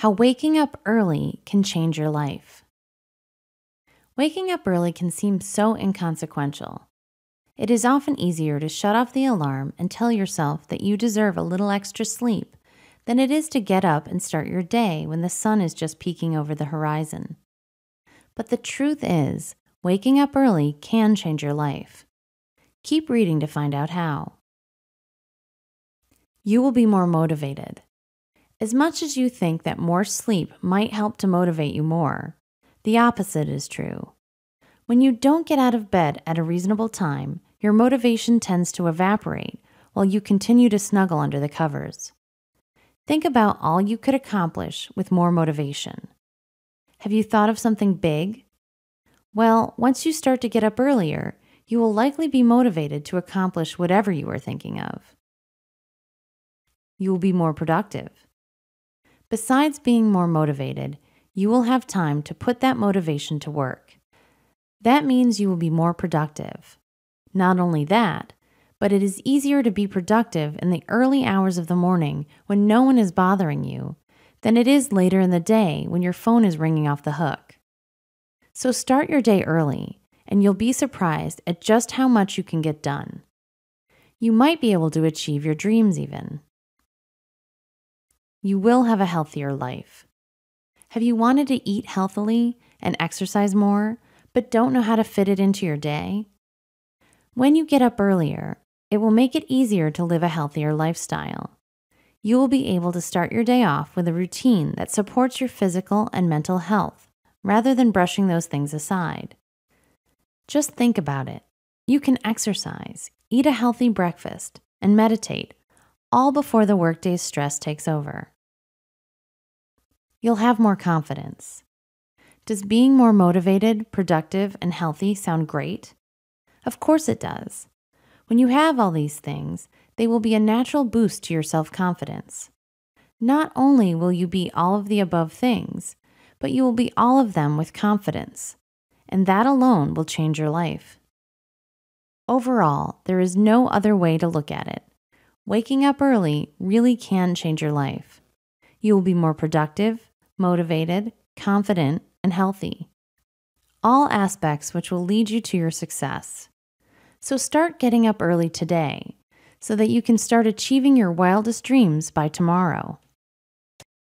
How waking up early can change your life. Waking up early can seem so inconsequential. It is often easier to shut off the alarm and tell yourself that you deserve a little extra sleep than it is to get up and start your day when the sun is just peeking over the horizon. But the truth is, waking up early can change your life. Keep reading to find out how. You will be more motivated. As much as you think that more sleep might help to motivate you more, the opposite is true. When you don't get out of bed at a reasonable time, your motivation tends to evaporate while you continue to snuggle under the covers. Think about all you could accomplish with more motivation. Have you thought of something big? Well, once you start to get up earlier, you will likely be motivated to accomplish whatever you are thinking of. You will be more productive. Besides being more motivated, you will have time to put that motivation to work. That means you will be more productive. Not only that, but it is easier to be productive in the early hours of the morning when no one is bothering you than it is later in the day when your phone is ringing off the hook. So start your day early, and you'll be surprised at just how much you can get done. You might be able to achieve your dreams even. You will have a healthier life. Have you wanted to eat healthily and exercise more, but don't know how to fit it into your day? When you get up earlier, it will make it easier to live a healthier lifestyle. You will be able to start your day off with a routine that supports your physical and mental health, rather than brushing those things aside. Just think about it. You can exercise, eat a healthy breakfast, and meditate, all before the workday's stress takes over. You'll have more confidence. Does being more motivated, productive, and healthy sound great? Of course it does. When you have all these things, they will be a natural boost to your self-confidence. Not only will you be all of the above things, but you will be all of them with confidence, and that alone will change your life. Overall, there is no other way to look at it. Waking up early really can change your life. You will be more productive, motivated, confident, and healthy. All aspects which will lead you to your success. So start getting up early today so that you can start achieving your wildest dreams by tomorrow.